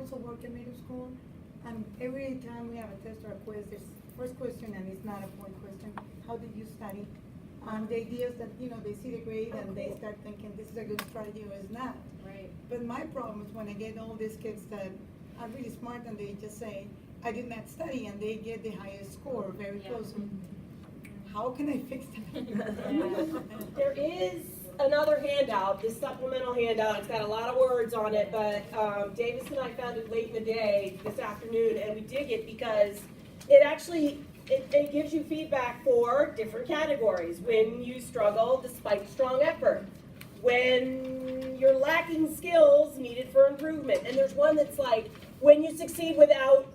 also work in middle school, and every time we have a test or a quiz, there's first question, and it's not a point question, how did you study? The idea is that, they see the grade and they start thinking this is a good strategy or it's not. Right. But my problem is when I get all these kids that are really smart and they just say, I did not study, and they get the highest score very Yeah. close. How can I fix that? There is another handout, this supplemental handout. It's got a lot of words on it, but Davis and I found it late in the day this afternoon, and we dig it because it actually it gives you feedback for different categories. When you struggle despite strong effort, when you're lacking skills needed for improvement, and there's one that's like when you succeed without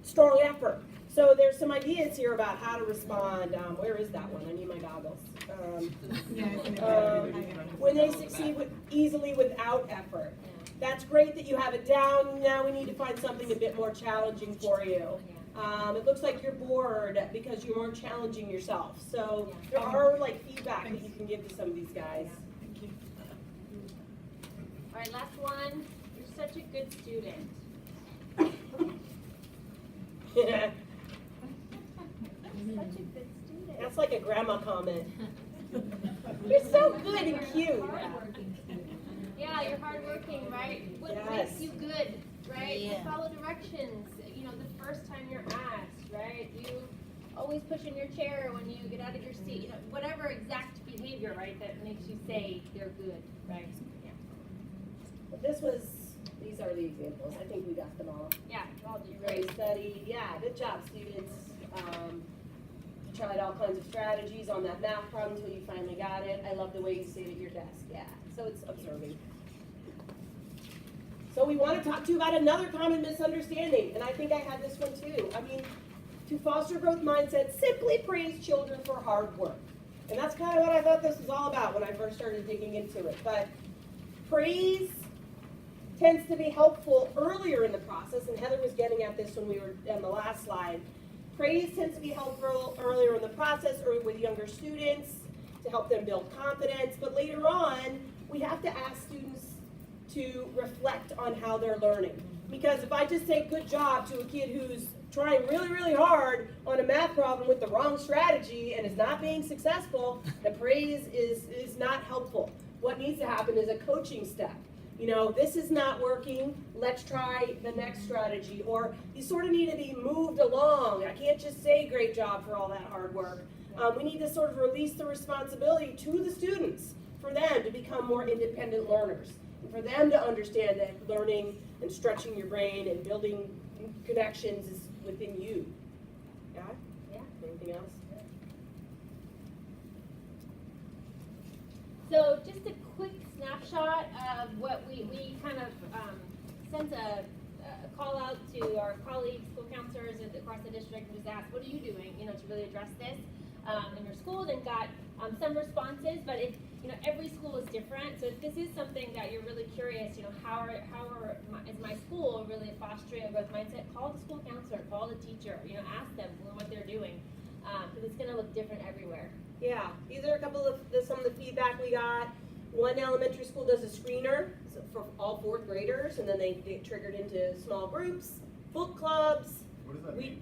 strong effort. So there's some ideas here about how to respond. Where is that one? I need my goggles. Yeah, it's in the When they succeed easily without effort. That's great that you have it down. Now we need to find something a bit more challenging for you. It looks like you're bored because you're more challenging yourself. So there are like feedback that you can give to some of these guys. Thank you. All right, last one. You're such a good student. Such a good student. That's like a grandma comment. You're so good and cute. Yeah, you're hardworking, right? What Yes. makes you good, right? Yeah. You follow directions. The first time you're asked, right? You always push in your chair when you get out of your seat. Whatever exact behavior, right, that makes you say they're good, right? Yeah. But these are the examples. I think we got them all. Yeah, you all do You great. really studied. Yeah, good job, students. You tried all kinds of strategies on that math problem until you finally got it. I love the way you sit at your desk. Yeah, so it's observing. So we want to talk to you about another common misunderstanding, and I think I had this one too. To foster growth mindset, simply praise children for hard work. And that's kind of what I thought this was all about when I first started digging into it. But praise tends to be helpful earlier in the process, and Heather was getting at this when we were on the last slide. Praise tends to be helpful earlier in the process or with younger students to help them build confidence, but later on, we have to ask students to reflect on how they're learning. Because if I just say good job to a kid who's trying really, really hard on a math problem with the wrong strategy and is not being successful, the praise is not helpful. What needs to happen is a coaching step. This is not working, let's try the next strategy. Or you sort of need to be moved along. I can't just say great job for all that hard work. We need to sort of release the responsibility to the students for them to become more independent learners. And for them to understand that learning and stretching your brain and building connections is within you. Yeah? Yeah. Anything else? So just a quick snapshot of what we kind of sent a call out to our colleagues, school counselors across the district, and just asked, what are you doing, to really address this in your schools, and got some responses. But every school is different. So if this is something that you're really curious, is my school really fostering a growth mindset? Call the school counselor, call the teacher, ask them what they're doing, because it's going to look different everywhere. Yeah, these are a couple of some of the feedback we got. One elementary school does a screener for all fourth graders, and then they get triggered into small groups, book clubs. What does that mean?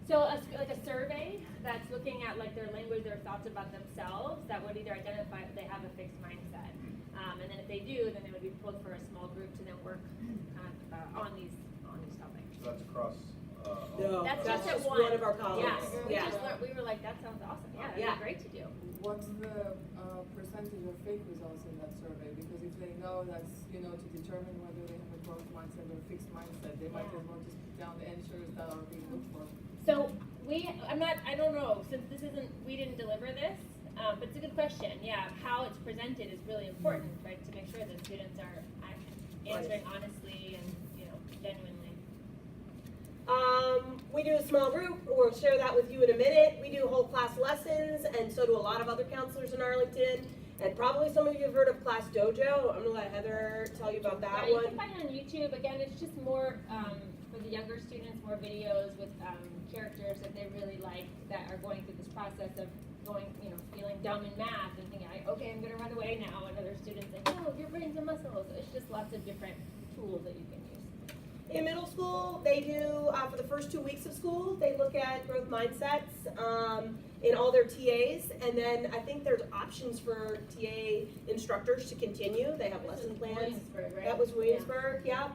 So like a survey that's looking at their language, their thoughts about themselves, that would either identify if they have a fixed mindset. And then if they do, then they would be pulled for a small group to then work on these topics. So that's across. No, That's that's just at one one. of our colleagues. Yeah, Yeah. we were like, that sounds awesome. Yeah, that'd Yeah. be great to do. What's the percentage of fake results in that survey? Because if they know that's, to determine whether they have a growth mindset or a fixed mindset, they might as well just put down the answers that are being looked for. So I don't know, since we didn't deliver this, but it's a good question. Yeah, how it's presented is really important, right? To make sure that students are answering honestly and, genuinely. We do a small group. We'll share that with you in a minute. We do whole class lessons, and so do a lot of other counselors in Arlington. And probably some of you have heard of Class Dojo. I'm going to let Heather tell you about that Yeah, one. you can find it on YouTube. Again, it's just more for the younger students, more videos with characters that they really like that are going through this process of going, feeling dumb in math and thinking, okay, I'm going to run away now. And other students say, no, your brain's a muscle. So it's just lots of different tools that you can use. school, they do, for the first 2 weeks of school, they look at growth mindsets in all their TAs. And then I think there's options for TA instructors to continue. They have lesson plans. Williamsburg, right? That was Williamsburg, yeah.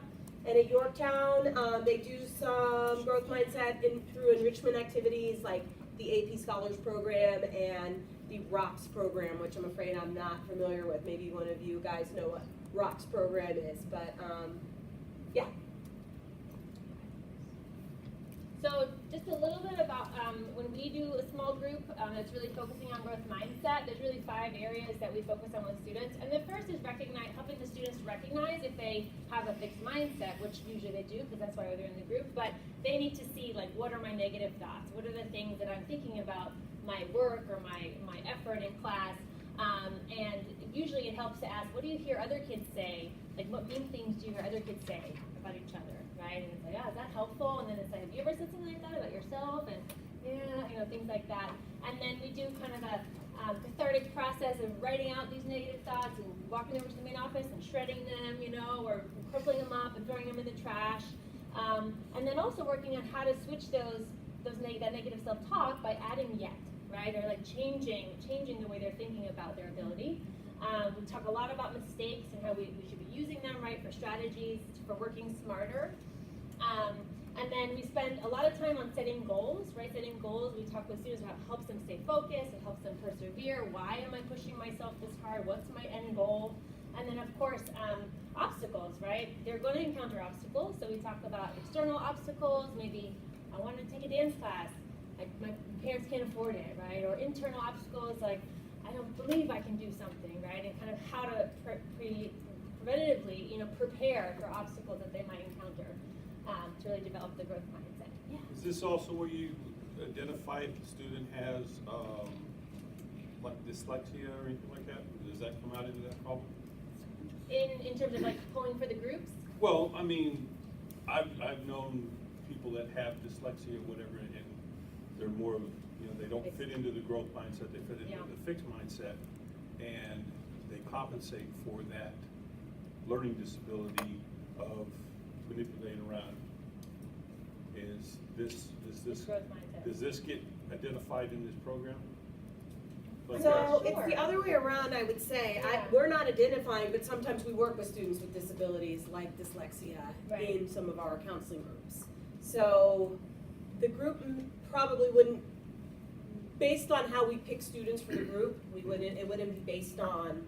And at Yorktown, they do some growth mindset through enrichment activities like the AP Scholars Program and the ROCKS program, which I'm afraid I'm not familiar with. Maybe one of you guys know what ROCKS program is, but yeah. So just a little bit about when we do a small group that's really focusing on growth mindset, there's really 5 areas that we focus on with students. And the first is helping the students recognize if they have a fixed mindset, which usually they do because that's why they're in the group, but they need to see like what are my negative thoughts? What are the things that I'm thinking about my work or my effort in class? And usually it helps to ask, what do you hear other kids say? Like what mean things do you hear other kids say about each other, right? And it's like, is that helpful? And then it's like, have you ever said something like that about yourself? And yeah, things like that. And then we do kind of a cathartic process of writing out these negative thoughts and walking over to the main office and shredding them, or crippling them up and throwing them in the trash. And then also working on how to switch that negative self-talk by adding yet, right? Or like changing the way they're thinking about their ability. We talk a lot about mistakes and how we should be using them, right, for strategies, for working smarter. And then we spend a lot of time on setting goals, right? Setting goals, we talk with students about helps them stay focused, it helps them persevere. Why am I pushing myself this hard? What's my end goal? And then of course, obstacles, right? They're going to encounter obstacles, so we talk about external obstacles, maybe I want to take a dance class, like my parents can't afford it, right? Or internal obstacles, like I don't believe I can do something, right? And kind of how to preventatively, prepare for obstacles that they might encounter to really develop the growth mindset. Yeah. Is this also where you identify if the student has like dyslexia or anything like that? Does that come out into that problem? In terms of like pulling for the groups? Well, I mean, I've known people that have dyslexia or whatever, and they're more of, they don't fit into the growth mindset, they fit into the fixed mindset, and they compensate for that learning disability of manipulating around. Growth mindset. Does this get identified in this program? Like So that? it's the other way around, I would say. Yeah. We're not identifying, but sometimes we work with students with disabilities like dyslexia Right. in some of our counseling groups. So the group probably wouldn't, based on how we pick students for the group, it wouldn't be based on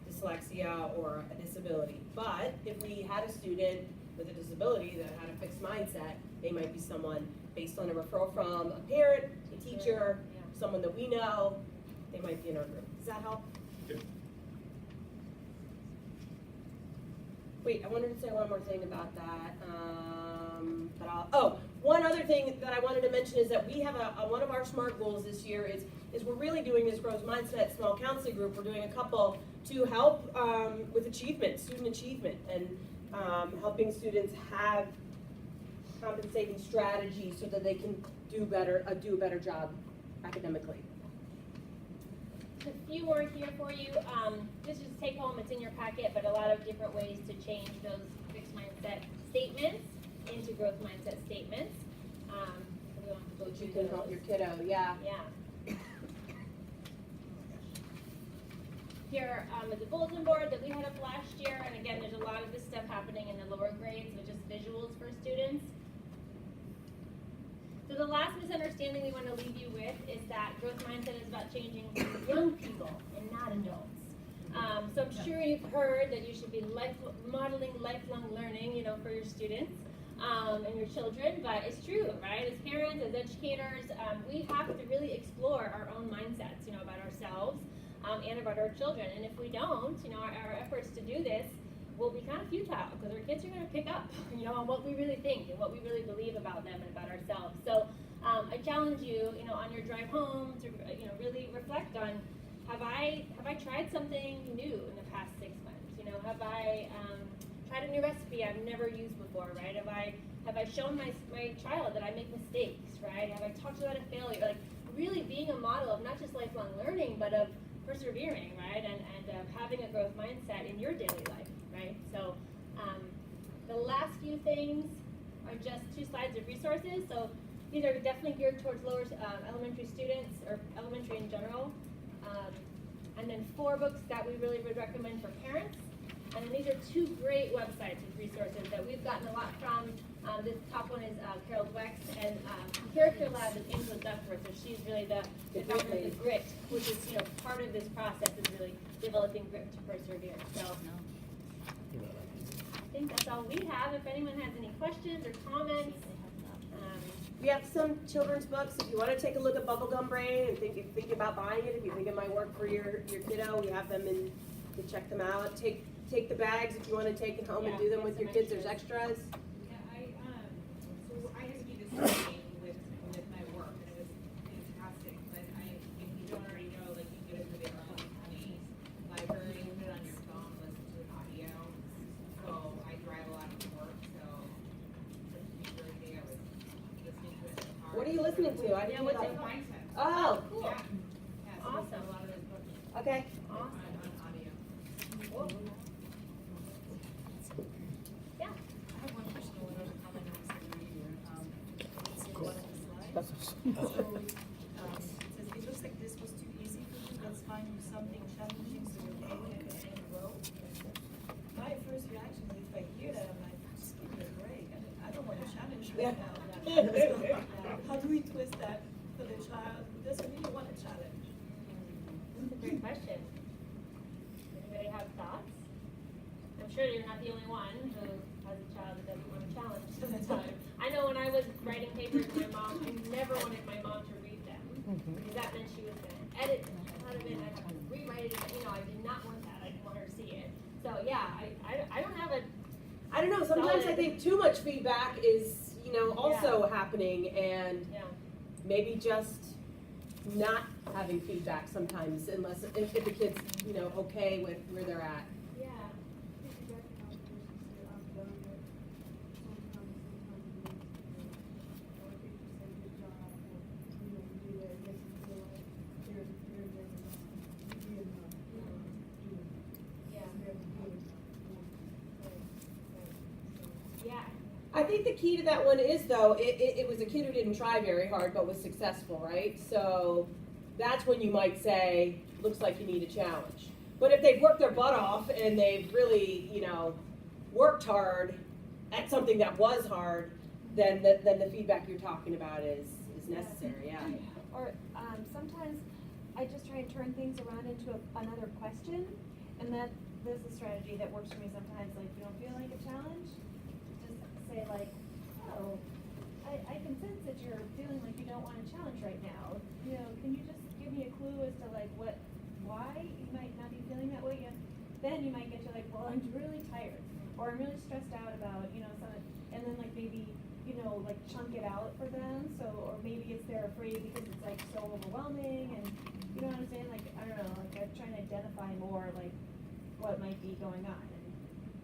dyslexia or a disability. But if we had a student with a disability that had a fixed mindset, they might be someone based on a referral from a parent, a teacher, Yeah. someone that we know, they might be in our group. Does that help? Okay. Wait, I wanted to say one more thing about that. One other thing that I wanted to mention is that we have one of our SMART goals this year is we're really doing this growth mindset small counseling group. We're doing a couple to help with achievement, student achievement, and helping students have compensating strategies so that they can do a better job academically. A few more here for you. This is take home, it's in your packet, but a lot of different ways to change those fixed mindset statements into growth mindset statements. We want to go You through can help those. your kiddo, yeah. Yeah. Here is a bulletin board that we had up last year, and again, there's a lot of this stuff happening in the lower grades, so just visuals for students. So the last misunderstanding we want to leave you with is that growth mindset is about changing young people and not adults. So I'm sure you've heard that you should be modeling lifelong learning, for your students and your children, but it's true, right? As parents, as educators, we have to really explore our own mindsets, about ourselves and about our children. And if we don't, our efforts to do this will be kind of futile because our kids are going to pick up, on what we really think and what we really believe about them and about ourselves. So I challenge you, on your drive home to, really reflect on, have I tried something new in the past 6 months? Have I tried a new recipe I've never used before, right? Have I shown my child that I make mistakes, right? Have I talked about a failure? Like really being a model of not just lifelong learning, but of persevering, right? And of having a growth mindset in your daily life, right? So the last few things are just 2 slides of resources. So these are definitely geared towards lower elementary students or elementary in general. And then 4 books that we really would recommend for parents. And then these are 2 great websites with resources that we've gotten a lot from. This top one is Carol Dweck's, and Character Lab is Angela Duckworth, so she's really the founder of the grit, which is, you know, part of this process is really developing grit to persevere. So I think that's all we have. If anyone has any questions or comments. We have some children's books. If you want to take a look at Bubblegum Brain and think about buying it, if you think it might work for your kiddo, we have them and you can check them out. Take the bags if you want to take it home and do them with your kids. There's extras. Yeah, so I had to do this training with my work, and it was fantastic, but if you don't already know, like, you get it for the County Library, put it on your phone, listen to the audio, so I drive a lot to work, so the Thursday I was listening to it in the car. What are you listening to? I didn't know what's that. it called? Mindset. Oh, Cool. Yeah, yeah, so Awesome. a lot of those books okay. on audio. Yeah. I have one question, one other comment on this review. Let's see one of the slides. So, it says, it looks like this was too easy for you, let's find you something challenging so you're able to continue to grow. My first reaction is if I hear that, I'm like, just give me a break, I don't want a challenge right now. So, how do we twist that for the child who doesn't really want a challenge? That's a great question. Anybody have thoughts? I'm sure you're not the only one who has a child that doesn't want a challenge all the time. I know when I was writing papers with my mom, I never wanted my mom to read them. Because that meant she was going to edit the hell out of it, and I'd have to rewrite it, you know, I did not want that, I didn't want her to see it. So yeah, I don't have a, I don't know. Sometimes I think too much feedback is, you know, also happening, and yeah. maybe just not having feedback sometimes, unless if the kid's, you know, okay with where they're at. Yeah. Yeah. I think the key to that one is, though, it was a kid who didn't try very hard but was successful, right? So that's when you might say, looks like you need a challenge. But if they've worked their butt off and they've really, you know, worked hard at something that was hard, then the feedback you're talking about is necessary, yeah. Or sometimes I just try and turn things around into another question, and that's a strategy that works for me sometimes. Like, you don't feel like a challenge, just say like, oh, I can sense that you're feeling like you don't want a challenge right now. You know, can you just give me a clue as to like why you might not be feeling that way? And then you might get to like, well, I'm really tired, or I'm really stressed out about, you know, something, and then like maybe, you know, like chunk it out for them. So, or maybe it's they're afraid because it's like so overwhelming, and you know what I'm saying? Like, I don't know, like I'm trying to identify more like what might be going on, and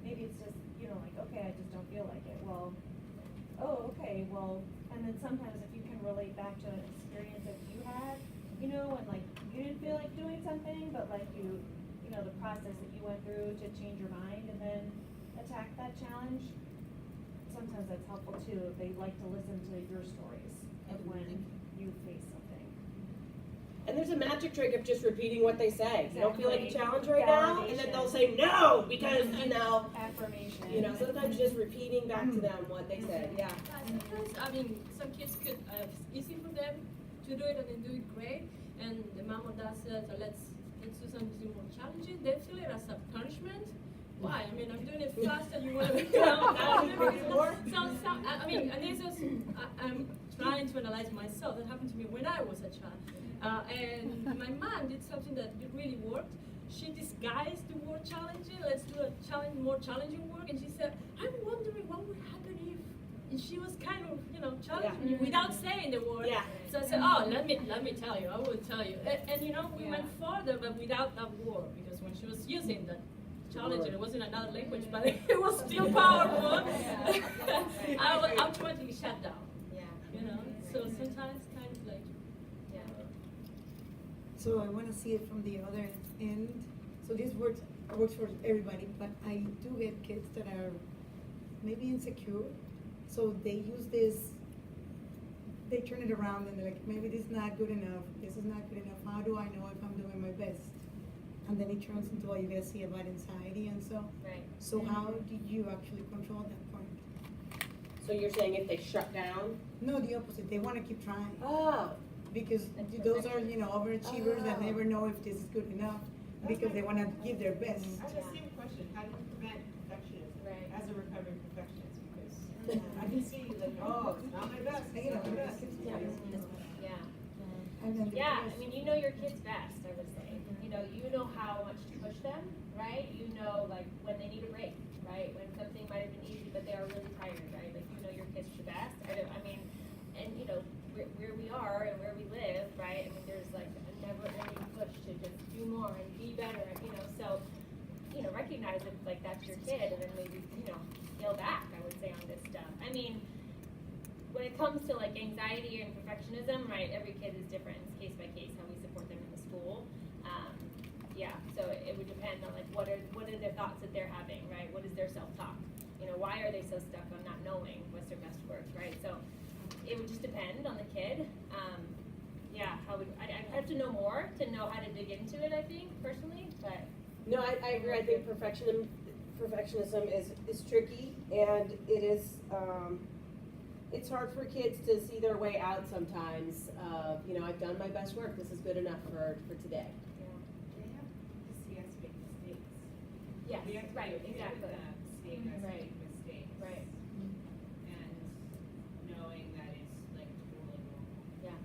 maybe it's just, you know, like, okay, I just don't feel like it. Well, oh, okay, well, and then sometimes if you can relate back to an experience that you had, you know, and like you didn't feel like doing something, but like you know, the process that you went through to change your mind and then attack that challenge. Sometimes that's helpful too, if they like to listen to your stories of when you face something. And there's a magic trick of just repeating what they say. You don't feel like a challenge right now, and then Validation. they'll say no because, you know, Affirmation. sometimes just repeating back to them what they said, yeah. Sometimes, I mean, some kids could, it's easy for them to do it and they do it great, and the mom or dad says, let's do something more challenging, they feel it as a punishment. Why? I mean, I'm doing it fast and you want to make it out. I mean, and this is, I'm trying to analyze myself. That happened to me when I was a child. And my mom did something that really worked. She disguised the word challenging. Let's do a more challenging work. And she said, I'm wondering what would happen if. And she was kind of, you know, challenging me without saying the word. Yeah. So I said, oh, let me tell you. I will tell you. And you know, we went further, but without that word, because when she was using that challenge, it was in another language, but it was still powerful. I was automatically shut down. Yeah. You know, so sometimes kind of like. Yeah. So I want to see it from the other end. So this works for everybody, but I do get kids that are maybe insecure, So they use this, they turn it around and they're like, maybe this is not good enough, this is not good enough, how do I know if I'm doing my best? And then it turns into what you guys see about anxiety and so. Right. So how do you actually control that part? So you're saying if they shut down? No, the opposite, they wanna keep trying. Oh. Because those are, overachievers that never know if this is good enough, because they wanna give their best. I have the same question, how do you prevent perfectionism Right. as a recovering perfectionist? Because I can see like, oh, it's not my best, it's not my best. Yeah. And then the Yeah, I rest- mean, you know your kids best, I would say. You know how much to push them, right? You know, like, when they need a break, right? When something might have been easy, but they are really tired, right? Like, you know your kids the best. I mean, and, where we are and where we live, right? I mean, there's like a never-ending push to just do more and be better, so, recognize if, like, that's your kid, and then maybe, scale back, I would say, on this stuff. I mean, when it comes to, like, anxiety and perfectionism, right, every kid is different. It's case by case how we support them in the school. So it would depend on, like, what are their thoughts that they're having, right? What is their self-talk? Why are they so stuck on not knowing what's their best work, right? So it would just depend on the kid. I'd have to know more to know how to dig into it, I think, personally, but. No, I agree. I think perfectionism is tricky, and it is, it's hard for kids to see their way out sometimes. I've done my best work. This is good enough for today. They have to see us make mistakes. Yes, We have to right, be okay exactly. with them seeing us Right. make mistakes. Right. And knowing that it's like totally normal. Yeah.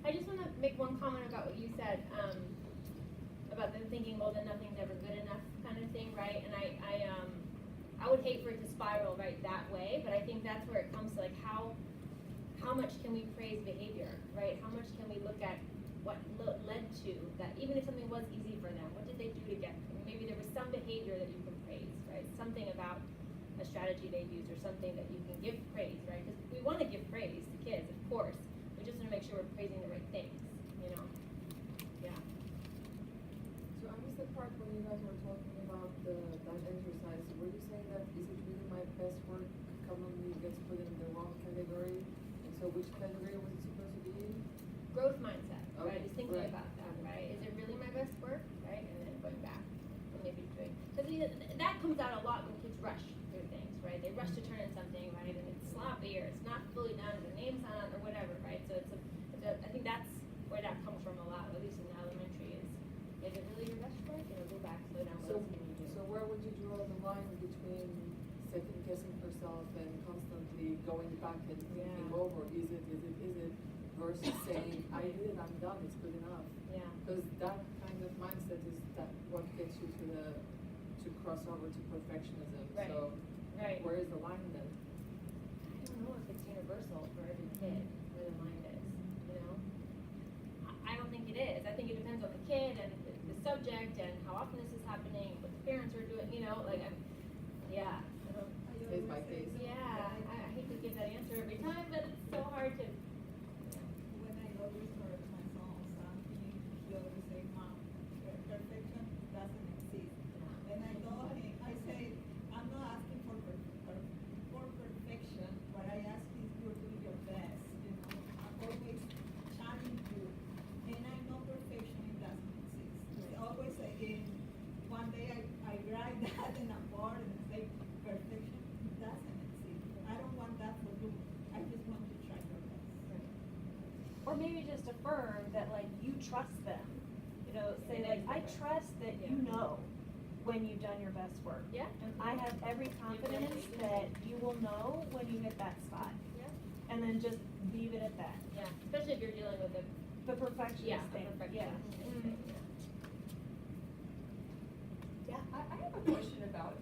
I just want to make one comment about what you said, about them thinking, well, then nothing's ever good enough kind of thing, right? And I would hate for it to spiral right that way, but I think that's where it comes to, like, how much can we praise behavior, right? How much can we look at what led to that, even if something was easy for them, what did they do to get, maybe there was some behavior that you can praise, right? Something about a strategy they used or something that you can give praise, right? Because we want to give praise to kids, of course. We just want to make sure we're praising the right things, Yeah. So I missed the part when you guys were talking about that exercise. Were you saying that is it really my best work commonly gets put in the wrong category? And so which category was it supposed to be in? Growth mindset, right? Okay, Just thinking right. about that, right? Is it really my best work, right? And then going back, or maybe doing, because that comes out a lot when kids rush through things, right? They rush to turn in something, right? And it's sloppy, or it's not fully done, or the name's not on, or whatever, right? So I think that's where that comes from a lot, at least in elementary, is it really your best work? Go back, slow down, what So, else can you do? so where would you draw the line between second guessing herself and constantly going back and thinking Yeah. over, is it, versus saying, I did it, I'm done, it's good enough? Yeah. Because that kind of mindset is that what gets you to cross over to perfectionism. Right. So Right. where is the line then? I don't know if it's universal for every kid where the mind is, I don't think it is. I think it depends on the kid and the subject and how often this is happening, what the parents are doing, I don't, Case by case. I hate to give that answer every time, but it's so hard to, When I always heard my son, he always say, Mom, perfection doesn't exist. And I told him, I say, I'm not asking for perfection, but I ask you to do your best, I always challenge you. And I know perfection, it doesn't exist. It's always again, one day I write that in a board and say, perfection doesn't exist. I don't want that for you. I just want to try your best. Or maybe just affirm that, like, you trust them. Say Yeah, like, I exactly. trust that you Yeah. know when you've done your best work. Yeah. And I have every confidence that you will know when you hit that spot. Yeah. And then just leave it at that. Yeah, especially if you're dealing with a, The perfectionist thing, yeah. thing, Yeah, I have a question about,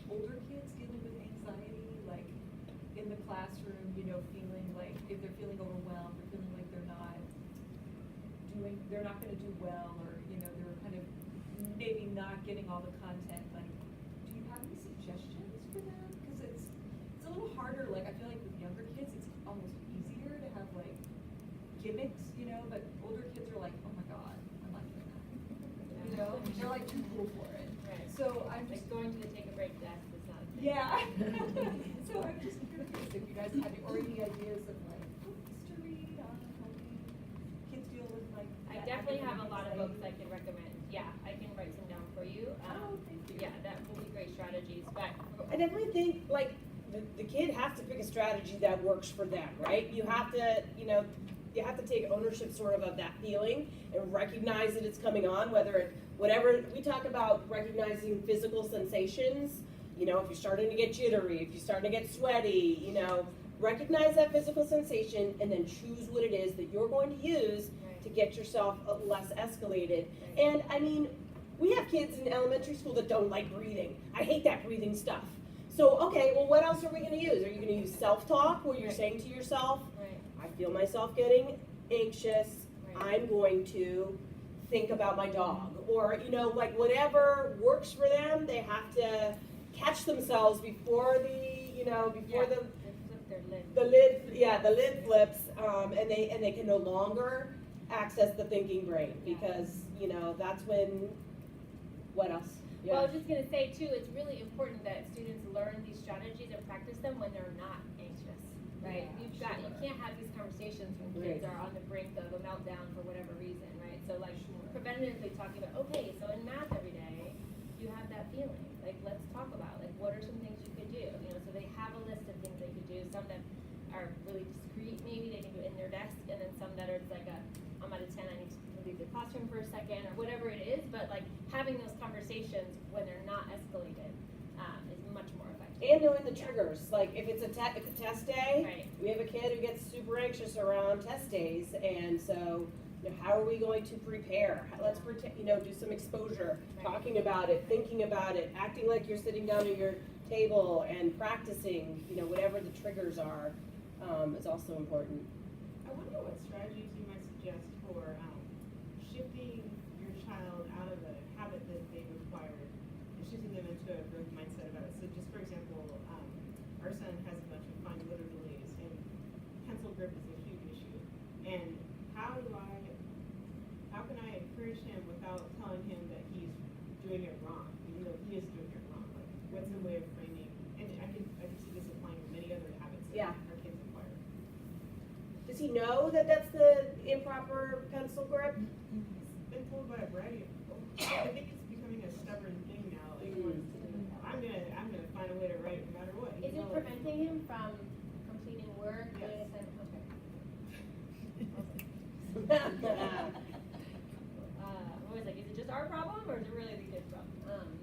older kids dealing with anxiety, like, in the classroom, feeling like, if they're feeling overwhelmed, or feeling like they're not gonna do well, or, they're kind of maybe not getting all the content, like, do you have any suggestions for them? Cause it's a little harder, like, I feel like with younger kids, it's almost easier to have, like, gimmicks, but older kids are like, oh my God, I'm not doing that. They're like too cool for it. Right. So I'm just like going to the take a break desk is not a thing. yeah. So I'm just guys have already ideas of like books to read on how kids deal with like? I that definitely have a academic lot of anxiety? books I can recommend. Yeah, I can write some down for you. Oh, thank you. Yeah, that will be great strategies, but. I definitely think, like, the kid has to pick a strategy that works for them, right? You have to, you have to take ownership sort of that feeling and recognize that it's coming on, whatever, we talk about recognizing physical sensations, if you're starting to get jittery, if you're starting to get sweaty, recognize that physical sensation and then choose what it is that you're going to use Right. to get yourself less escalated. And I mean, we have kids in elementary school that don't like breathing. I hate that breathing stuff. So, okay, well, what else are we gonna use? Are you gonna use self-talk where you're Right. saying to yourself, Right, I feel myself getting anxious, right. I'm going to think about my dog. Or, like whatever works for them, they have to catch themselves before before Yeah. They flip their lid. the lid flips, and they can no longer access the thinking brain because, that's when, what else? Well, I was just gonna say too, it's really important that students learn these strategies and practice them when they're not anxious, right? You can't have these conversations when kids Right. are on the brink of a meltdown for whatever reason, right? So like preventatively talking about, okay, so in math every day, you have that feeling, like let's talk about, like what are some things you could do, so they have a list of things they could do, some that are really discreet, maybe they can do it in their desk, and then some that are like I'm out of 10, I need to leave the classroom for a second, or whatever it is, but like having those conversations when they're not escalated is much more effective. And knowing the triggers, like if it's a test day, Right. we have a kid who gets super anxious around test days, and so, how are we going to prepare? Let's do some exposure, Right. talking about it, thinking about it, acting like you're sitting down at your table and practicing, whatever the triggers are, is also important. I wonder what strategies you might suggest for shifting your child out of a habit that they've acquired and shifting them into a growth mindset about it. So just for example, our son has a bunch of fine motor delays and pencil grip is a huge issue. And how can I encourage him without telling him that he's doing it wrong, even though he is doing it wrong? Like, what's a way of framing? And I can see this applying to many other habits that Yeah. our kids acquire. Does he know that that's the improper pencil grip? Been told by a variety of people. I think it's becoming a stubborn thing now. Like, I'm gonna find a way to write no matter what. Is it preventing him from completing work? Yes. doing assignment? What was like, is it just our problem or is it really the kid's problem?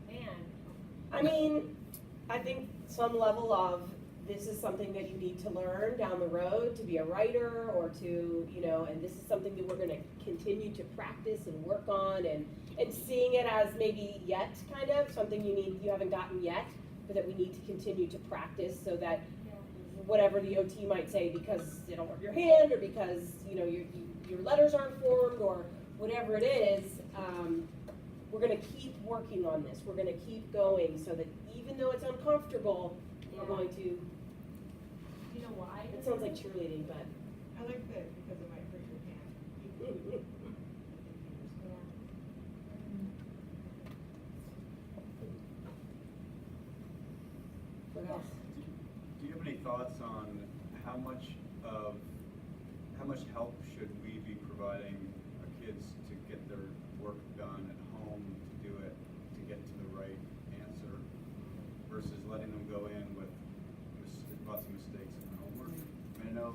Man. I mean, I think some level of this is something that you need to learn down the road to be a writer or to, and this is something that we're going to continue to practice and work on and seeing it as maybe yet kind of something you haven't gotten yet, but that we need to continue to practice so that whatever the OT might say because you don't work your hand or because, your letters aren't formed or whatever it is, we're going to keep working on this. We're going to keep going so that even though it's uncomfortable, we're going to, You know why? it sounds like cheerleading, but. I like that because it might hurt your hand. What else? Do you have any thoughts on how much help should we be providing our kids to get their work done at home, to do it, to get to the right answer, versus letting them go in with lots of mistakes in their homework? I mean, I know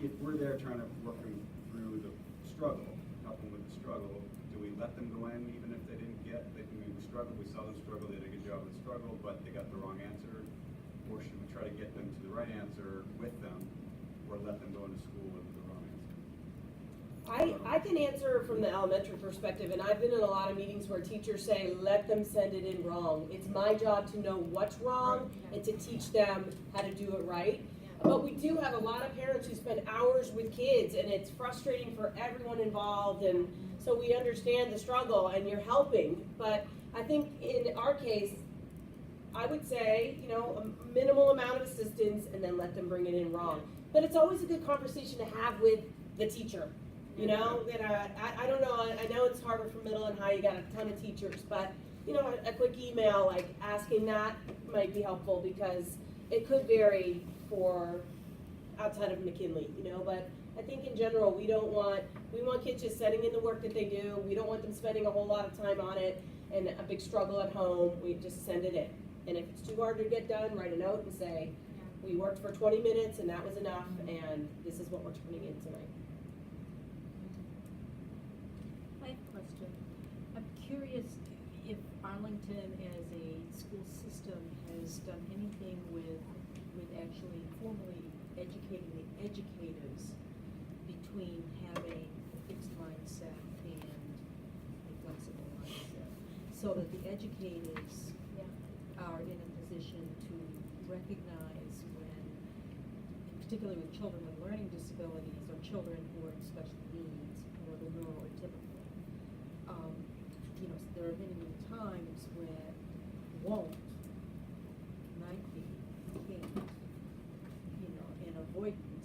if we're there trying to work them through the struggle, help them with the struggle, do we let them go in even if they didn't get, we struggled, we saw them struggle, they did a good job with the struggle, but they got the wrong answer? Or should we try to get them to the right answer with them, or let them go into school with the wrong answer? I can answer from the elementary perspective, and I've been in a lot of meetings where teachers say, let them send it in wrong. It's my job to know what's wrong and to teach them how to do it right. But we do have a lot of parents who spend hours with kids, and it's frustrating for everyone involved, and so we understand the struggle, and you're helping. But I think in our case, I would say, a minimal amount of assistance, and then let them bring it in wrong. But it's always a good conversation to have with the teacher. That I don't know, I know it's harder for middle and high, you got a ton of teachers, but, a quick email, like, asking that might be helpful because, it could vary for outside of McKinley, you know, but I think in general, we want kids just sending in the work that they do. We don't want them spending a whole lot of time on it and a big struggle at home. We just send it in. And if it's too hard to get done, write a note and say, we worked for 20 minutes and that was enough, and this is what we're turning in tonight. I have a question. I'm curious if Arlington as a school system has done anything with actually formally educating the educators between having a fixed mindset and a flexible mindset, so that the educators are in a position to recognize when, particularly with children with learning disabilities or children who are in special needs or the neurotypical. You know, there are many times when won't, might be, can't, you know, and avoidance